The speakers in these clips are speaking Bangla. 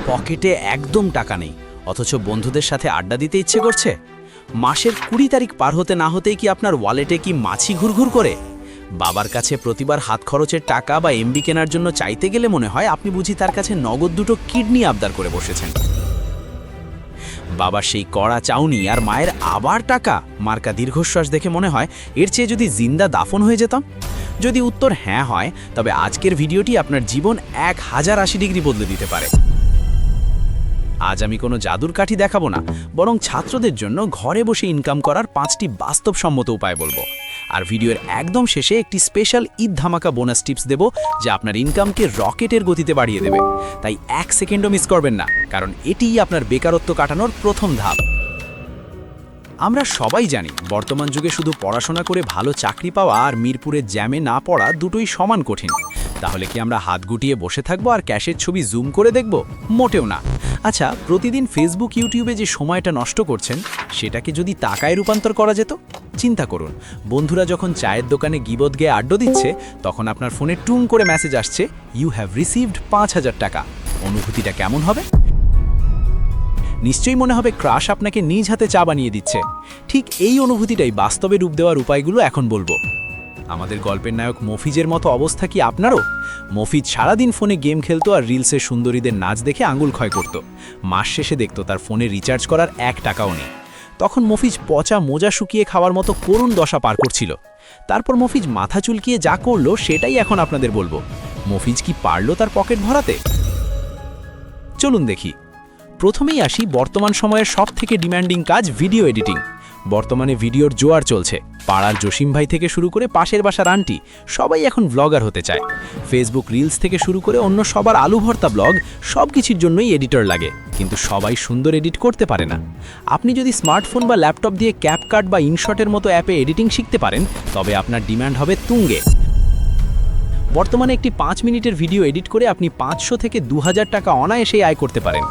পকেটে একদম টাকা নেই, অথচ বন্ধুদের সাথে আড্ডা দিতে ইচ্ছে করছে। মাসের 20 তারিখ পার হতে না হতেই কি আপনার ওয়ালেটে কি মাছি ঘুরঘুর করে? বাবার কাছে প্রতিবার হাত খরচের টাকা বা এমবি কেনার জন্য চাইতে গেলে মনে হয় আপনি বুঝি তার কাছে নগদ 2টো কিডনি আবদার করে বসেছেন। বাবার সেই কড়া চাউনি আর মায়ের আবার টাকা মার্কা দীর্ঘশ্বাস দেখে মনে হয় এর চেয়ে যদি জিন্দা দাফন হয়ে যেতাম। যদি উত্তর হ্যাঁ হয়, তবে আজকের ভিডিওটি আপনার জীবন 1080 ডিগ্রি বদলে দিতে পারে। আজ আমি কোনো জাদুর কাঠি দেখাবো না, বরং ছাত্রদের জন্য ঘরে বসে ইনকাম করার 5টি বাস্তবসম্মত উপায় বলবো। আর ভিডিওর একদম শেষে একটি স্পেশাল ঈদ ধামাকা বোনাস টিপস দেব, যা আপনার ইনকামকে রকেটের গতিতে বাড়িয়ে দেবে। তাই 1 সেকেন্ডও মিস করবেন না, কারণ এটিই আপনার বেকারত্ব কাটানোর প্রথম ধাপ। আমরা সবাই জানি বর্তমান যুগে শুধু পড়াশোনা করে ভালো চাকরি পাওয়া আর মিরপুরের জ্যামে না পড়া দুটোই সমান কঠিন। তাহলে কি আমরা হাত গুটিয়ে বসে থাকবো আর ক্যাশের ছবি জুম করে দেখব? মোটেও না। আচ্ছা, প্রতিদিন ফেসবুক ইউটিউবে যে সময়টা নষ্ট করছেন, সেটাকে যদি টাকায় রূপান্তর করা যেত? চিন্তা করুন, বন্ধুরা যখন চায়ের দোকানে গিবত গিয়ে আড্ডা দিচ্ছে, তখন আপনার ফোনে টুং করে মেসেজ আসছে, ইউ হ্যাভ রিসিভড 5000 টাকা। অনুভূতিটা কেমন হবে? নিশ্চয়ই মনে হবে ক্রাশ আপনাকে নিজ হাতে চা বানিয়ে দিচ্ছে। ঠিক এই অনুভূতিটাই বাস্তবে রূপ দেওয়ার উপায়গুলো এখন বলবো। আমাদের গল্পের নায়ক মফিজের মতো অবস্থা কি আপনারও? মফিজ সারাদিন ফোনে গেম খেলতো আর রিলসের সুন্দরীদের নাচ দেখে আঙুল ক্ষয় করত। মাস শেষে দেখতো তার ফোনে রিচার্জ করার 1 টাকাও নেই। তখন মফিজ পচা মোজা শুকিয়ে খাওয়ার মতো করুণ দশা পার করছিল। তারপর মফিজ মাথা চুলকিয়ে যা করলো সেটাই এখন আপনাদের বলবো। মফিজ কি পারল তার পকেট ভরাতে? চলুন দেখি। প্রথমেই আসি বর্তমান সময়ের সবথেকে ডিম্যান্ডিং কাজ, ভিডিও এডিটিং। বর্তমানে ভিডিওর জোয়ার চলছে। পাড়ার জসিম ভাই থেকে শুরু করে পাশের বাসার আন্টি, সবাই এখন ব্লগার হতে চায়। ফেসবুক রিলস থেকে শুরু করে অন্য সবার আলু ভর্তা ব্লগ, সব কিছুর জন্যই এডিটর লাগে, কিন্তু সবাই সুন্দর এডিট করতে পারে না। আপনি যদি স্মার্টফোন বা ল্যাপটপ দিয়ে ক্যাপকাট বা ইনশটের মতো অ্যাপে এডিটিং শিখতে পারেন, তবে আপনার ডিমান্ড হবে তুঙ্গে। বর্তমানে একটি 5 মিনিটের ভিডিও এডিট করে আপনি 500 থেকে 2000 টাকা অনায়াসেই আয় করতে পারেন।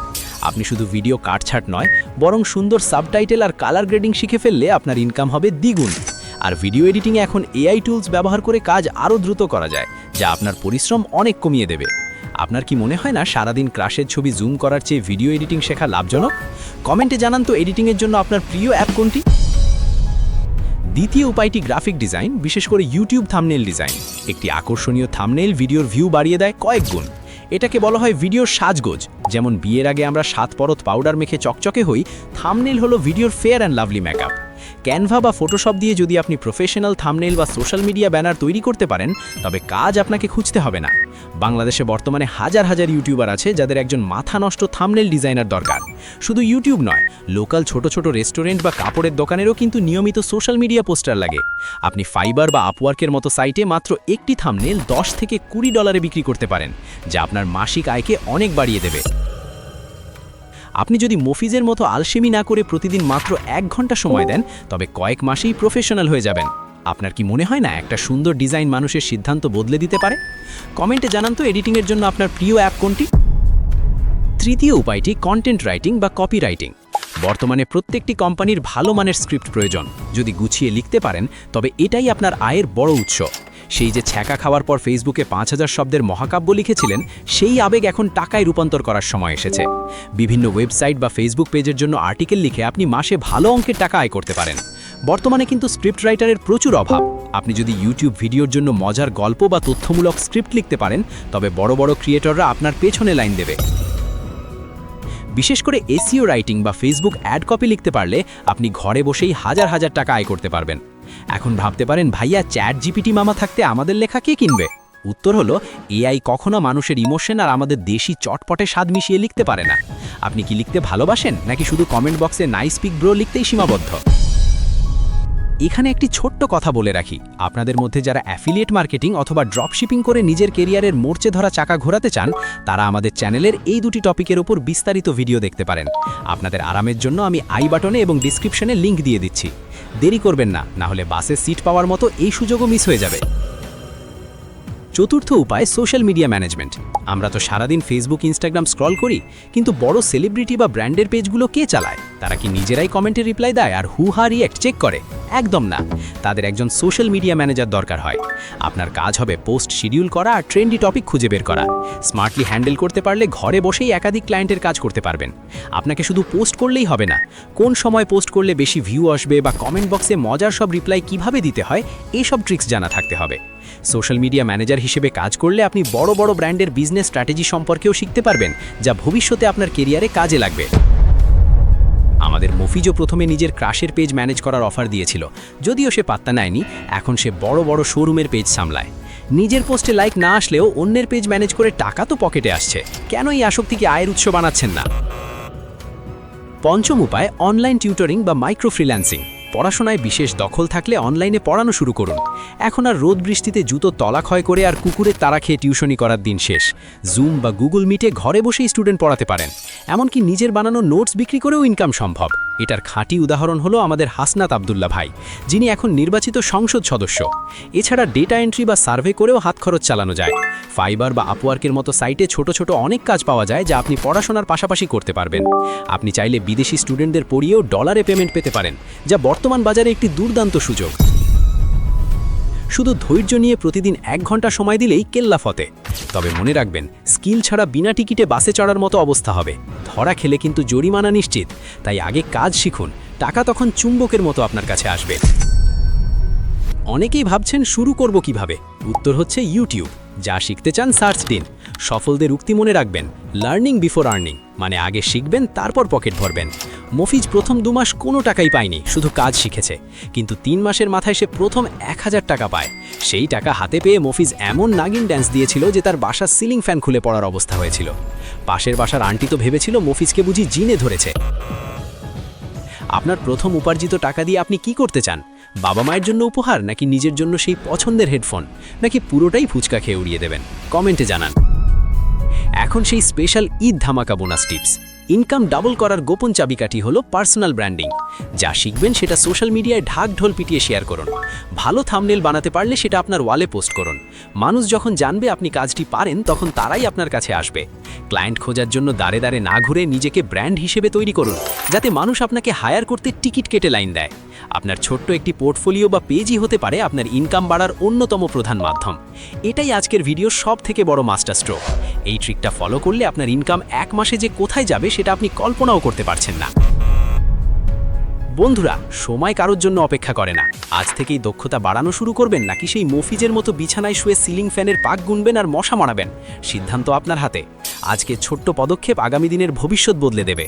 আপনি শুধু ভিডিও কাটছাট নয়, বরং সুন্দর সাবটাইটেল আর কালার গ্রেডিং শিখে ফেললে আপনার ইনকাম হবে দ্বিগুণ। আর ভিডিও এডিটিংয়ে এখন এআই টুলস ব্যবহার করে কাজ আরও দ্রুত করা যায়, যা আপনার পরিশ্রম অনেক কমিয়ে দেবে। আপনার কি মনে হয় না সারাদিন ক্রাশের ছবি জুম করার চেয়ে ভিডিও এডিটিং শেখা লাভজনক? কমেন্টে জানান তো এডিটিংয়ের জন্য আপনার প্রিয় অ্যাপ কোনটি। দ্বিতীয় উপায়টি গ্রাফিক ডিজাইন, বিশেষ করে ইউটিউব থাম্বনেল ডিজাইন। একটি আকর্ষণীয় থাম্বনেল ভিডিওর ভিউ বাড়িয়ে দেয় কয়েক গুণ। এটাকে বলা হয় ভিডিওর সাজগোজ। যেমন বিয়ের আগে আমরা 7 পরত পাউডার মেখে চকচকে হই, থাম্বনেল হলো ভিডিওর fair and lovely makeup. Canva বা ফটোশপ দিয়ে যদি আপনি প্রফেশনাল থাম্বনেল বা সোশ্যাল মিডিয়া ব্যানার তৈরি করতে পারেন, তবে কাজ আপনাকে খুঁজতে হবে না। বাংলাদেশে বর্তমানে হাজার হাজার ইউটিউবার আছে যাদের একজন মাথা নষ্ট থাম্বনেল ডিজাইনার দরকার। শুধু ইউটিউব নয়, লোকাল ছোট ছোট রেস্টুরেন্ট বা কাপড়ের দোকানেরও কিন্তু নিয়মিত সোশ্যাল মিডিয়া পোস্টার লাগে। আপনি ফাইবার বা আপওয়ার্কের মতো সাইটে মাত্র একটি থাম্বনেল $10 থেকে $20 বিক্রি করতে পারেন, যা আপনার মাসিক আয়কে অনেক বাড়িয়ে দেবে। আপনি যদি মফিজের মতো আলসেমি না করে প্রতিদিন মাত্র 1 ঘন্টা সময় দেন, তবে কয়েক মাসেই প্রফেশনাল হয়ে যাবেন। আপনার কি মনে হয় না একটা সুন্দর ডিজাইন মানুষের সিদ্ধান্ত বদলে দিতে পারে? কমেন্টে জানান তো এডিটিংয়ের জন্য আপনার প্রিয় অ্যাপ কোনটি। তৃতীয় উপায়টি কন্টেন্ট রাইটিং বা কপি রাইটিং। বর্তমানে প্রত্যেকটি কোম্পানির ভালো মানের স্ক্রিপ্ট প্রয়োজন। যদি গুছিয়ে লিখতে পারেন, তবে এটাই আপনার আয়ের বড় উৎস। সেই যে ছ্যাঁকা খাওয়ার পর ফেসবুকে 5000 শব্দের মহাকাব্য লিখেছিলেন, সেই আবেগ এখন টাকায় রূপান্তর করার সময় এসেছে। বিভিন্ন ওয়েবসাইট বা ফেসবুক পেজের জন্য আর্টিকেল লিখে আপনি মাসে ভালো অঙ্কের টাকা আয় করতে পারেন। বর্তমানে কিন্তু স্ক্রিপ্ট রাইটারের প্রচুর অভাব। আপনি যদি ইউটিউব ভিডিওর জন্য মজার গল্প বা তথ্যমূলক স্ক্রিপ্ট লিখতে পারেন, তবে বড় বড় ক্রিয়েটররা আপনার পেছনে লাইন দেবে। বিশেষ করে এসইও রাইটিং বা ফেসবুক অ্যাড কপি লিখতে পারলে আপনি ঘরে বসেই হাজার হাজার টাকা আয় করতে পারবেন। এখন ভাবতে পারেন, ভাইয়া চ্যাট জিপিটি মামা থাকতে আমাদের লেখা কে কিনবে? উত্তর হলো, এআই কখনো মানুষের ইমোশন আর আমাদের দেশি চটপটে স্বাদ মিশিয়ে লিখতে পারে না। আপনি কি লিখতে ভালোবাসেন, নাকি শুধু কমেন্ট বক্সে নাইস পিক ব্রো লিখতেই সীমাবদ্ধ? এখানে একটি ছোট্ট কথা বলে রাখি, আপনাদের মধ্যে যারা অ্যাফিলিয়েট মার্কেটিং অথবা ড্রপশিপিং করে নিজের কেরিয়ারের মোর্চে ধরা চাকা ঘোরাতে চান, তারা আমাদের চ্যানেলের এই দুটি টপিকের উপর বিস্তারিত ভিডিও দেখতে পারেন। আপনাদের আরামের জন্য আমি আই বাটনে এবং ডিসক্রিপশনে লিঙ্ক দিয়ে দিচ্ছি। দেরি করবেন না, না হলে বাসে সিট পাওয়ার মতো এই সুযোগও মিস হয়ে যাবে। চতুর্থ উপায়, সোশ্যাল মিডিয়া ম্যানেজমেন্ট। আমরা তো সারাদিন ফেসবুক ইনস্টাগ্রাম স্ক্রল করি, কিন্তু বড় সেলিব্রিটি বা ব্র্যান্ডের পেজগুলো কে চালায়? তারা কি নিজেরাই কমেন্টে রিপ্লাই দেয় আর হু হা রিঅ্যাক্ট চেক করে? একদম না, তাদের একজন সোশ্যাল মিডিয়া ম্যানেজার দরকার হয়। আপনার কাজ হবে পোস্ট শিডিউল করা আর ট্রেন্ডি টপিক খুঁজে বের করা। স্মার্টলি হ্যান্ডেল করতে পারলে ঘরে বসেই একাধিক ক্লায়েন্টের কাজ করতে পারবেন। আপনাকে শুধু পোস্ট করলেই হবে না, কোন সময় পোস্ট করলে বেশি ভিউ আসবে বা কমেন্ট বক্সে মজার সব রিপ্লাই কিভাবে দিতে হয় এইসব ট্রিক্স জানা থাকতে হবে। সোশ্যাল মিডিয়া ম্যানেজার হিসেবে কাজ করলে আপনি বড় বড় ব্র্যান্ডের বিজনেস স্ট্র্যাটেজি সম্পর্কেও শিখতে পারবেন, যা ভবিষ্যতে আপনার কেরিয়ারে কাজে লাগবে। আমাদের মফিজও প্রথমে নিজের ক্রাশের পেজ ম্যানেজ করার অফার দিয়েছিল, যদিও সে পাত্তা নেয়নি। এখন সে বড় বড় শোরুমের পেজ সামলায়। নিজের পোস্টে লাইক না আসলেও অন্যের পেজ ম্যানেজ করে টাকা তো পকেটে আসছে, কেন এই আসক্তিকে আয়ের উৎস বানাচ্ছেন না? পঞ্চম উপায়, অনলাইন টিউটরিং বা মাইক্রো ফ্রিল্যান্সিং। পড়াশোনায় বিশেষ দখল থাকলে অনলাইনে পড়ানো শুরু করুন। এখন আর রোদ বৃষ্টিতে জুতো তলা ক্ষয় করে আর কুকুরের তাড়া খেয়ে টিউশনি করার দিন শেষ। জুম বা গুগল মিটে ঘরে বসেই স্টুডেন্ট পড়াতে পারেন। এমনকি নিজের বানানো নোটস বিক্রি করেও ইনকাম সম্ভব। এটার খাঁটি উদাহরণ হলো আমাদের হাসনাত আবদুল্লাহ ভাই, যিনি এখন নির্বাচিত সংসদ সদস্য। এছাড়া ডেটা এন্ট্রি বা সার্ভে করেও হাত খরচ চালানো যায়। ফাইবার বা আপওয়ার্কের মতো সাইটে ছোট ছোট অনেক কাজ পাওয়া যায়, যা আপনি পড়াশোনার পাশাপাশি করতে পারবেন। আপনি চাইলে বিদেশি স্টুডেন্টদের পড়িয়েও ডলারে পেমেন্ট পেতে পারেন, যা বর্তমান বাজারে একটি দুর্দান্ত সুযোগ। শুধু ধৈর্য নিয়ে প্রতিদিন 1 ঘন্টা সময় দিলেই কেল্লা ফতে। তবে মনে রাখবেন, স্কিল ছাড়া বিনা টিকিটে বাসে চড়ার মতো অবস্থা হবে। ধরা খেলে কিন্তু জরিমানা নিশ্চিত। তাই আগে কাজ শিখুন, টাকা তখন চুম্বকের মতো আপনার কাছে আসবে। অনেকেই ভাবছেন শুরু করব কিভাবে? উত্তর হচ্ছে ইউটিউব। যা শিখতে চান সার্চ দিন। সফলদের উক্তি মনে রাখবেন, লার্নিং বিফোর আর্নিং, মানে আগে শিখবেন তারপর পকেট ভরবেন। মফিজ প্রথম 2 মাস কোনো টাকাই পায়নি, শুধু কাজ শিখেছে। কিন্তু 3 মাসের মাথায় সে প্রথম 1000 টাকা পায়। সেই টাকা হাতে পেয়ে মফিজ এমন নাগিন ড্যান্স দিয়েছিল যে তার বাসার সিলিং ফ্যান খুলে পড়ার অবস্থা হয়েছিল। পাশের বাসার আন্টি তো ভেবেছিল মফিজকে বুঝি জিনে ধরেছে। আপনার প্রথম উপার্জিত টাকা দিয়ে আপনি কি করতে চান? বাবা মায়ের জন্য উপহার, নাকি নিজের জন্য সেই পছন্দের হেডফোন, নাকি পুরোটাই ফুচকা খেয়ে উড়িয়ে দেবেন? কমেন্টে জানান। এখন সেই স্পেশাল ঈদ ধামাকা বোনাস টিপস। ইনকাম ডাবল করার গোপন চাবিকাঠি হলো পার্সোনাল ব্র্যান্ডিং। যা শিখবেন সেটা সোশ্যাল মিডিয়ায় ঢাক ঢোল পিটিয়ে শেয়ার করুন। ভালো থাম্বনেল বানাতে পারলে সেটা আপনার ওয়ালে পোস্ট করুন। মানুষ যখন জানবে আপনি কাজটি পারেন, তখন তারাই আপনার কাছে আসবে। ক্লায়েন্ট খোঁজার জন্য দাঁড়ে দাঁড়ে না ঘুরে নিজেকে ব্র্যান্ড হিসেবে তৈরি করুন, যাতে মানুষ আপনাকে হায়ার করতে টিকিট কেটে লাইন দেয়। আপনার ছোট্ট একটি পোর্টফোলিও বা পেজই হতে পারে আপনার ইনকাম বাড়ার অন্যতম প্রধান মাধ্যম। এটাই আজকের ভিডিওর সবথেকে বড় মাস্টার স্ট্রোক। এই ট্রিকটা ফলো করলে আপনার ইনকাম 1 মাসে যে কোথায় যাবে সেটা আপনি কল্পনাও করতে পারছেন না। বন্ধুরা, সময় কারোর জন্য অপেক্ষা করে না। আজ থেকেই দক্ষতা বাড়ানো শুরু করবেন, নাকি সেই মফিজের মতো বিছানায় শুয়ে সিলিং ফ্যানের পাক গুনবেন আর মশা মারাবেন? সিদ্ধান্ত আপনার হাতে। আজকে ছোট্ট পদক্ষেপ আগামী দিনের ভবিষ্যৎ বদলে দেবে।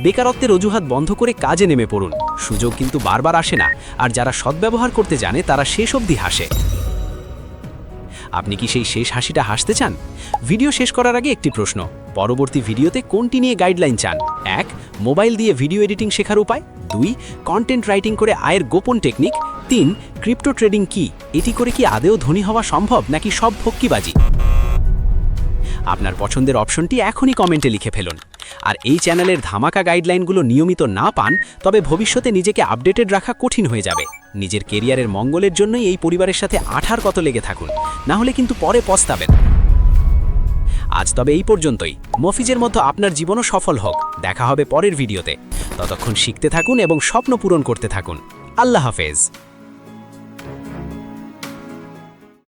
বেকারত্বের অজুহাত বন্ধ করে কাজে নেমে পড়ুন। সুযোগ কিন্তু বারবার আসে না, আর যারা সদ্ব্যবহার করতে জানে তারা শেষ অবধি হাসে। আপনি কি সেই শেষ হাসিটা হাসতে চান? ভিডিও শেষ করার আগে একটি প্রশ্ন, পরবর্তী ভিডিওতে কোনটি নিয়ে গাইডলাইন চান? 1. মোবাইল দিয়ে ভিডিও এডিটিং শেখার উপায়। 2. কন্টেন্ট রাইটিং করে আয়ের গোপন টেকনিক। 3. ক্রিপ্টো ট্রেডিং কি, এটি করে কি আদেও ধনী হওয়া সম্ভব, নাকি সব ফক্কিবাজি? আপনার পছন্দের অপশনটি এখনই কমেন্টে লিখে ফেলুন। আর এই চ্যানেলের ধামাকা গাইডলাইনগুলো নিয়মিত না পান, তবে ভবিষ্যতে নিজেকে আপডেটেড রাখা কঠিন হয়ে যাবে। নিজের কেরিয়ারের মঙ্গলের জন্যই এই পরিবারের সাথে আঠার কত লেগে থাকুন, না হলে কিন্তু পরে পস্তাবেন। আজ তবে এই পর্যন্তই। মফিজের মতো আপনার জীবনও সফল হোক। দেখা হবে পরের ভিডিওতে। ততক্ষণ শিখতে থাকুন এবং স্বপ্ন পূরণ করতে থাকুন। আল্লাহ হাফেজ।